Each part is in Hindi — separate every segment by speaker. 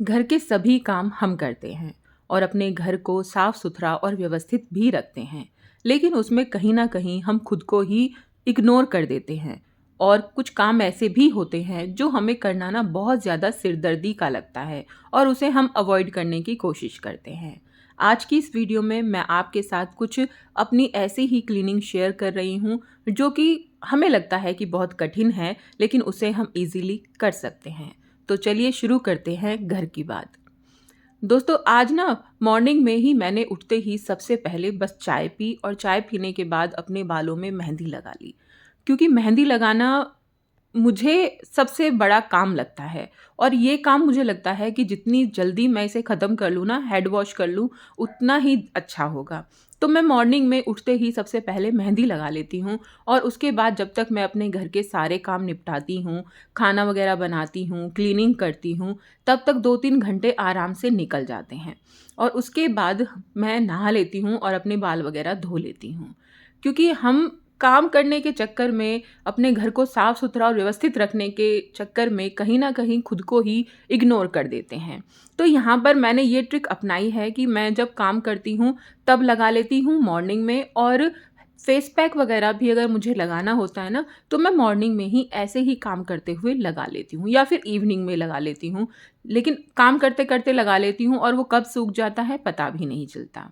Speaker 1: घर के सभी काम हम करते हैं और अपने घर को साफ सुथरा और व्यवस्थित भी रखते हैं, लेकिन उसमें कहीं ना कहीं हम खुद को ही इग्नोर कर देते हैं। और कुछ काम ऐसे भी होते हैं जो हमें करना ना बहुत ज़्यादा सिरदर्दी का लगता है और उसे हम अवॉइड करने की कोशिश करते हैं। आज की इस वीडियो में मैं आपके साथ कुछ अपनी ऐसी ही क्लीनिंग शेयर कर रही हूँ जो कि हमें लगता है कि बहुत कठिन है, लेकिन उसे हम इजीली कर सकते हैं। तो चलिए शुरू करते हैं घर की बात। दोस्तों, आज ना मॉर्निंग में ही मैंने उठते ही सबसे पहले बस चाय पी और चाय पीने के बाद अपने बालों में मेहंदी लगा ली। क्योंकि मेहंदी लगाना मुझे सबसे बड़ा काम लगता है और ये काम मुझे लगता है कि जितनी जल्दी मैं इसे ख़त्म कर लूँ ना, हेड वॉश कर लूँ, उतना ही अच्छा होगा। तो मैं मॉर्निंग में उठते ही सबसे पहले मेहंदी लगा लेती हूँ और उसके बाद जब तक मैं अपने घर के सारे काम निपटाती हूँ, खाना वगैरह बनाती हूँ, क्लीनिंग करती हूँ, तब तक 2-3 घंटे आराम से निकल जाते हैं। और उसके बाद मैं नहा लेती हूँ और अपने बाल वगैरह धो लेती हूँ। क्योंकि हम काम करने के चक्कर में, अपने घर को साफ सुथरा और व्यवस्थित रखने के चक्कर में कहीं न कहीं खुद को ही इग्नोर कर देते हैं। तो यहाँ पर मैंने ये ट्रिक अपनाई है कि मैं जब काम करती हूँ तब लगा लेती हूँ मॉर्निंग में, और फेस पैक वगैरह भी अगर मुझे लगाना होता है ना, तो मैं मॉर्निंग में ही ऐसे ही काम करते हुए लगा लेती हूँ या फिर इवनिंग में लगा लेती हूँ। लेकिन काम करते-करते लगा लेती हूँ और वो कब सूख जाता है पता भी नहीं चलता।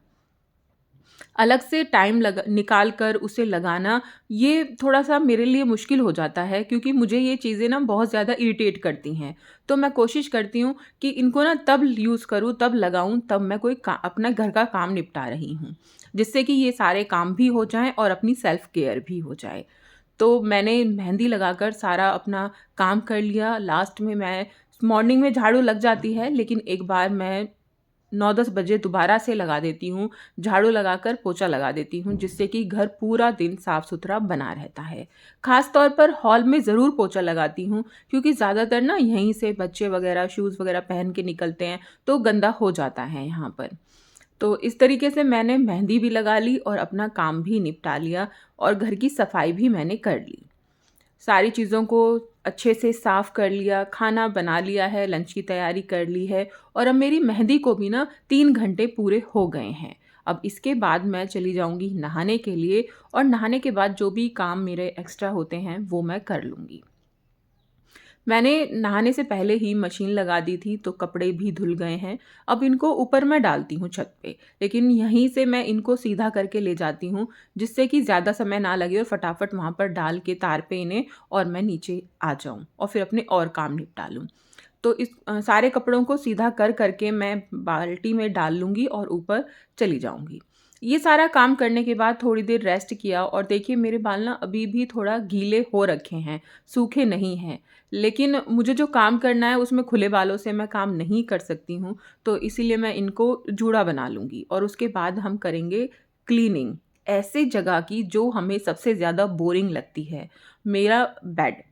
Speaker 1: अलग से टाइम लगा निकाल कर उसे लगाना, ये थोड़ा-सा मेरे लिए मुश्किल हो जाता है, क्योंकि मुझे ये चीज़ें ना बहुत ज़्यादा इरिटेट करती हैं। तो मैं कोशिश करती हूँ कि इनको ना तब यूज़ करूँ, तब लगाऊँ, तब मैं कोई का अपना घर का काम निपटा रही हूँ। जिससे कि ये सारे काम भी हो जाएँ और अपनी सेल्फ केयर भी हो जाए। तो मैंने मेहंदी लगाकर सारा अपना काम कर लिया। लास्ट में मैं मॉर्निंग में झाड़ू लग जाती है, लेकिन एक बार मैं 9-10 बजे दोबारा से लगा देती हूँ, झाड़ू लगाकर पोछा लगा देती हूँ, जिससे कि घर पूरा दिन साफ-सुथरा बना रहता है। ख़ास तौर पर हॉल में ज़रूर पोछा लगाती हूँ, क्योंकि ज़्यादातर ना यहीं से बच्चे वग़ैरह शूज़ वग़ैरह पहन के निकलते हैं, तो गंदा हो जाता है यहाँ पर। तो इस तरीके से मैंने मेहंदी भी लगा ली और अपना काम भी निपटा लिया और घर की सफाई भी मैंने कर ली। सारी चीज़ों को अच्छे से साफ़ कर लिया, खाना बना लिया है, लंच की तैयारी कर ली है और अब मेरी मेहंदी को भी ना 3 घंटे पूरे हो गए हैं। अब इसके बाद मैं चली जाऊँगी नहाने के लिए और नहाने के बाद जो भी काम मेरे एक्स्ट्रा होते हैं, वो मैं कर लूँगी। मैंने नहाने से पहले ही मशीन लगा दी थी, तो कपड़े भी धुल गए हैं। अब इनको ऊपर मैं डालती हूँ छत पे, लेकिन यहीं से मैं इनको सीधा करके ले जाती हूँ, जिससे कि ज़्यादा समय ना लगे और फटाफट वहाँ पर डाल के तार पे इन्हें और मैं नीचे आ जाऊँ और फिर अपने और काम निपटा लूँ। तो इस सारे कपड़ों को सीधा कर के मैं बाल्टी में डाल लूँगी और ऊपर चली जाऊँगी। ये सारा काम करने के बाद थोड़ी देर रेस्ट किया और देखिए मेरे बाल ना अभी भी थोड़ा गीले हो रखे हैं, सूखे नहीं हैं। लेकिन मुझे जो काम करना है उसमें खुले बालों से मैं काम नहीं कर सकती हूँ, तो इसीलिए मैं इनको जूड़ा बना लूँगी और उसके बाद हम करेंगे क्लीनिंग, ऐसे जगह की जो हमें सबसे ज़्यादा बोरिंग लगती है, मेरा बेड।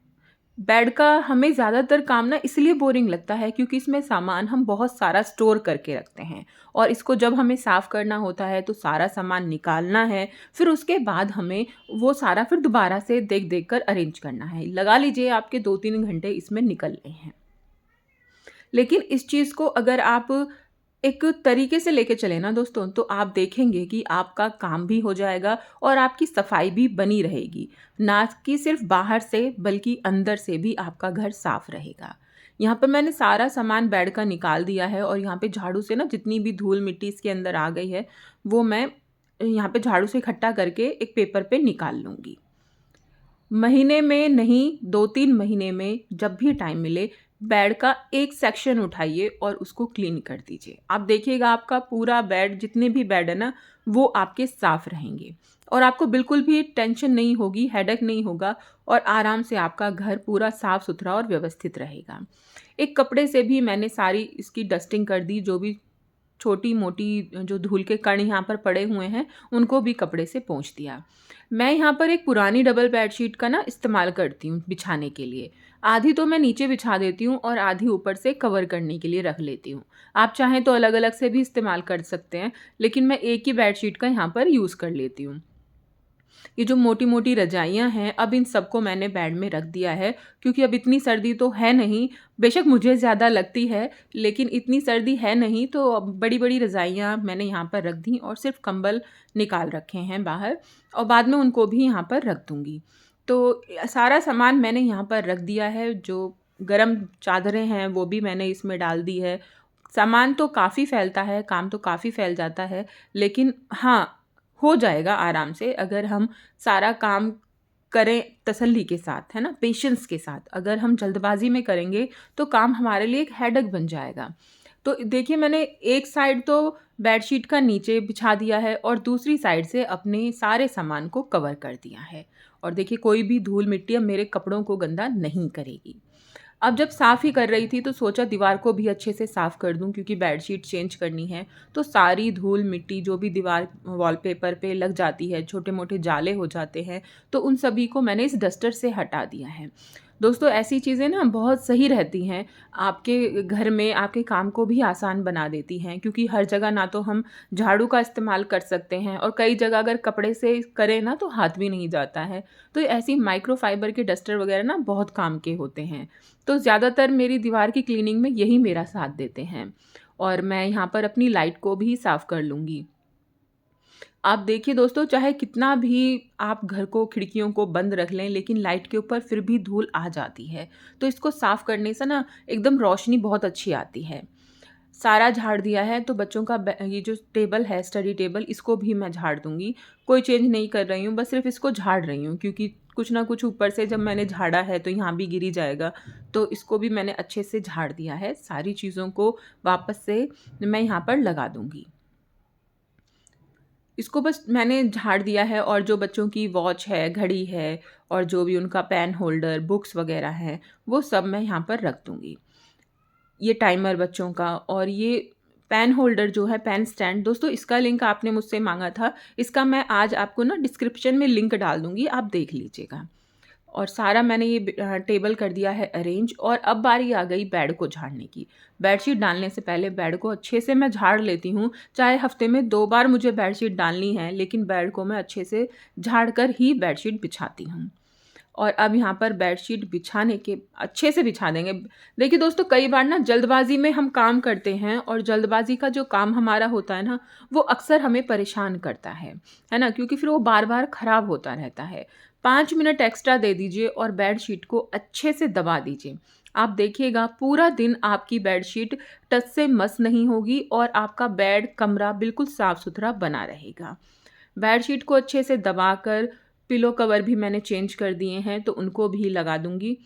Speaker 1: बेड का हमें ज़्यादातर काम ना इसलिए बोरिंग लगता है क्योंकि इसमें सामान हम बहुत सारा स्टोर करके रखते हैं और इसको जब हमें साफ़ करना होता है तो सारा सामान निकालना है, फिर उसके बाद हमें वो सारा फिर दोबारा से देख-देख कर अरेंज करना है। लगा लीजिए आपके 2-3 घंटे इसमें निकल गए हैं। लेकिन इस चीज़ को अगर आप एक तरीके से लेके चलें ना दोस्तों, तो आप देखेंगे कि आपका काम भी हो जाएगा और आपकी सफाई भी बनी रहेगी। ना कि सिर्फ़ बाहर से बल्कि अंदर से भी आपका घर साफ़ रहेगा। यहाँ पर मैंने सारा सामान बेड का निकाल दिया है और यहाँ पे झाड़ू से ना जितनी भी धूल-मिट्टी इसके अंदर आ गई है, वो मैं यहाँ पे झाड़ू से इकट्ठा करके एक पेपर पे निकाल लूँगी। महीने में नहीं, 2-3 महीने में जब भी टाइम मिले, बेड का एक सेक्शन उठाइए और उसको क्लीन कर दीजिए। आप देखिएगा आपका पूरा बेड, जितने भी बेड है ना, वो आपके साफ़ रहेंगे और आपको बिल्कुल भी टेंशन नहीं होगी, हेडेक नहीं होगा और आराम से आपका घर पूरा साफ़-सुथरा और व्यवस्थित रहेगा। एक कपड़े से भी मैंने सारी इसकी डस्टिंग कर दी, जो भी छोटी-मोटी जो धूल के कण यहाँ पर पड़े हुए हैं, उनको भी कपड़े से पोंछ दिया। मैं यहाँ पर एक पुरानी डबल बेडशीट का ना इस्तेमाल करती हूँ बिछाने के लिए। आधी तो मैं नीचे बिछा देती हूँ और आधी ऊपर से कवर करने के लिए रख लेती हूँ। आप चाहें तो अलग-अलग से भी इस्तेमाल कर सकते हैं, लेकिन मैं एक ही बेडशीट का यहाँ पर यूज़ कर लेती हूँ। ये जो मोटी-मोटी रज़ाइयाँ हैं, अब इन सबको मैंने बेड में रख दिया है, क्योंकि अब इतनी सर्दी तो है नहीं, बेशक मुझे ज़्यादा लगती है, लेकिन इतनी सर्दी है नहीं, तो अब बड़ी-बड़ी रज़ाइयाँ मैंने यहाँ पर रख दी और सिर्फ़ कंबल निकाल रखे हैं बाहर, और बाद में उनको भी यहाँ पर रख दूँगी। तो सारा सामान मैंने यहाँ पर रख दिया है, जो गरम चादरें हैं वो भी मैंने इसमें डाल दी है। सामान तो काफ़ी फैलता है, काम तो काफ़ी फैल जाता है, लेकिन हाँ, हो जाएगा आराम से अगर हम सारा काम करें तसल्ली के साथ, है ना? पेशेंस के साथ। अगर हम जल्दबाज़ी में करेंगे तो काम हमारे लिए एक हेडेक बन जाएगा। तो देखिए, मैंने एक साइड तो बेडशीट का नीचे बिछा दिया है और दूसरी साइड से अपने सारे सामान को कवर कर दिया है। और देखिए, कोई भी धूल-मिट्टी अब मेरे कपड़ों को गंदा नहीं करेगी। अब जब साफ़ ही कर रही थी तो सोचा दीवार को भी अच्छे से साफ़ कर दूँ, क्योंकि बेडशीट चेंज करनी है। तो सारी धूल-मिट्टी जो भी दीवार वॉलपेपर पे लग जाती है, छोटे-मोटे जाले हो जाते हैं, तो उन सभी को मैंने इस डस्टर से हटा दिया है। दोस्तों, ऐसी चीज़ें ना बहुत सही रहती हैं, आपके घर में आपके काम को भी आसान बना देती हैं, क्योंकि हर जगह ना तो हम झाड़ू का इस्तेमाल कर सकते हैं, और कई जगह अगर कपड़े से करें ना तो हाथ भी नहीं जाता है। तो ऐसी माइक्रोफ़ाइबर के डस्टर वग़ैरह ना बहुत काम के होते हैं। तो ज़्यादातर मेरी दीवार की क्लीनिंग में यही मेरा साथ देते हैं, और मैं यहाँ पर अपनी लाइट को भी साफ़ कर लूँगी। आप देखिए दोस्तों, चाहे कितना भी आप घर को, खिड़कियों को बंद रख लें, लेकिन लाइट के ऊपर फिर भी धूल आ जाती है। तो इसको साफ़ करने से ना एकदम रोशनी बहुत अच्छी आती है। सारा झाड़ दिया है, तो बच्चों का ये जो टेबल है, स्टडी टेबल, इसको भी मैं झाड़ दूँगी। कोई चेंज नहीं कर रही हूँ, बस सिर्फ़ इसको झाड़ रही हूँ, क्योंकि कुछ ना कुछ ऊपर से जब मैंने झाड़ा है तो यहाँ भी गिर ही जाएगा। तो इसको भी मैंने अच्छे से झाड़ दिया है। सारी चीज़ों को वापस से मैं यहाँ पर लगा दूँगी। इसको बस मैंने झाड़ दिया है, और जो बच्चों की वॉच है, घड़ी है, और जो भी उनका पेन होल्डर, बुक्स वग़ैरह हैं, वो सब मैं यहाँ पर रख दूँगी। ये टाइमर बच्चों का, और ये पेन होल्डर जो है, पेन स्टैंड, दोस्तों इसका लिंक आपने मुझसे माँगा था। इसका मैं आज आपको ना डिस्क्रिप्शन में लिंक डाल दूँगी, आप देख लीजिएगा। और सारा मैंने ये टेबल कर दिया है अरेंज, और अब बारी आ गई बेड को झाड़ने की। बेडशीट डालने से पहले बेड को अच्छे से मैं झाड़ लेती हूँ, चाहे हफ्ते में 2 बार मुझे बेडशीट डालनी है, लेकिन बेड को मैं अच्छे से झाड़ कर ही बेडशीट बिछाती हूँ। और अब यहाँ पर बेडशीट बिछाने के अच्छे से बिछा देंगे। देखिए दोस्तों, कई बार ना जल्दबाज़ी में हम काम करते हैं, और जल्दबाज़ी का जो काम हमारा होता है ना, वो अक्सर हमें परेशान करता है ना? क्योंकि फिर वो बार-बार ख़राब होता रहता है। 5 मिनट एक्स्ट्रा दे दीजिए और बेडशीट को अच्छे से दबा दीजिए। आप देखिएगा, पूरा दिन आपकी बेडशीट टच से मस नहीं होगी, और आपका बेड, कमरा बिल्कुल साफ़-सुथरा बना रहेगा। बेडशीट को अच्छे से दबाकर पिलो कवर भी मैंने चेंज कर दिए हैं, तो उनको भी लगा दूँगी।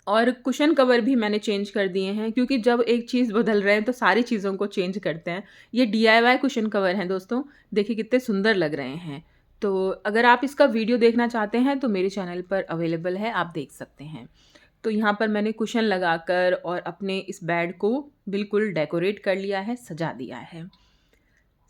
Speaker 1: और कुशन कवर भी मैंने चेंज कर दिए हैं, क्योंकि जब एक चीज़ बदल रहे हैं तो सारी चीज़ों को चेंज करते हैं। ये डीआईवाई कुशन कवर हैं दोस्तों, देखिए कितने सुंदर लग रहे हैं। तो अगर आप इसका वीडियो देखना चाहते हैं तो मेरे चैनल पर अवेलेबल है, आप देख सकते हैं। तो यहाँ पर मैंने कुशन लगाकर और अपने इस बेड को बिल्कुल डेकोरेट कर लिया है, सजा दिया है।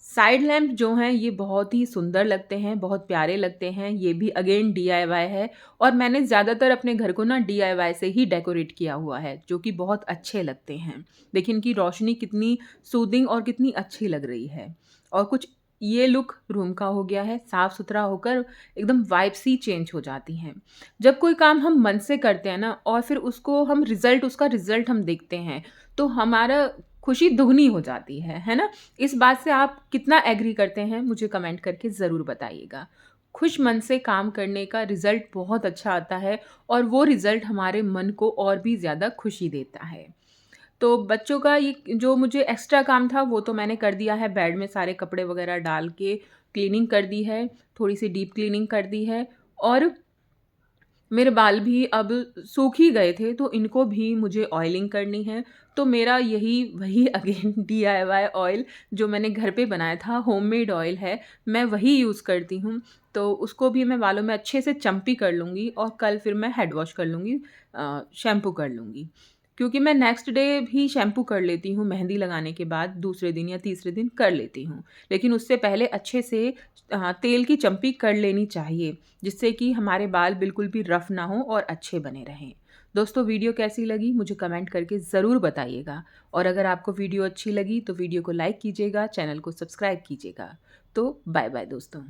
Speaker 1: साइड लैंप जो हैं ये बहुत ही सुंदर लगते हैं, बहुत प्यारे लगते हैं। ये भी अगेन डीआईवाई है, और मैंने ज़्यादातर अपने घर को ना डीआईवाई से ही डेकोरेट किया हुआ है, जो कि बहुत अच्छे लगते हैं। देखिए इनकी रोशनी कितनी सूदिंग और कितनी अच्छी लग रही है। और कुछ ये लुक रूम का हो गया है, साफ़-सुथरा होकर एकदम वाइब्स ही चेंज हो जाती हैं। जब कोई काम हम मन से करते हैं ना, और फिर उसको हम उसका रिज़ल्ट हम देखते हैं, तो हमारा खुशी दुगनी हो जाती है ना? इस बात से आप कितना एग्री करते हैं, मुझे कमेंट करके ज़रूर बताइएगा। खुश मन से काम करने का रिज़ल्ट बहुत अच्छा आता है, और वो रिज़ल्ट हमारे मन को और भी ज़्यादा खुशी देता है। तो बच्चों का ये जो मुझे एक्स्ट्रा काम था वो तो मैंने कर दिया है, बेड में सारे कपड़े वग़ैरह डाल के क्लीनिंग कर दी है, थोड़ी-सी डीप क्लीनिंग कर दी है, और मेरे बाल भी अब सूख ही गए थे, तो इनको भी मुझे ऑयलिंग करनी है। तो मेरा यही वही अगेन डीआईवाई ऑयल जो मैंने घर पे बनाया था, होममेड ऑयल है, मैं वही यूज़ करती हूँ। तो उसको भी मैं बालों में अच्छे से चंपी कर लूँगी, और कल फिर मैं हेड वॉश कर लूँगी, शैम्पू कर लूँगी। क्योंकि मैं नेक्स्ट डे भी शैम्पू कर लेती हूँ, मेहंदी लगाने के बाद दूसरे दिन या तीसरे दिन कर लेती हूँ। लेकिन उससे पहले अच्छे से तेल की चंपी कर लेनी चाहिए, जिससे कि हमारे बाल बिल्कुल भी रफ़ ना हों और अच्छे बने रहें। दोस्तों, वीडियो कैसी लगी मुझे कमेंट करके ज़रूर बताइएगा, और अगर आपको वीडियो अच्छी लगी तो वीडियो को लाइक कीजिएगा, चैनल को सब्सक्राइब कीजिएगा। तो बाय बाय दोस्तों।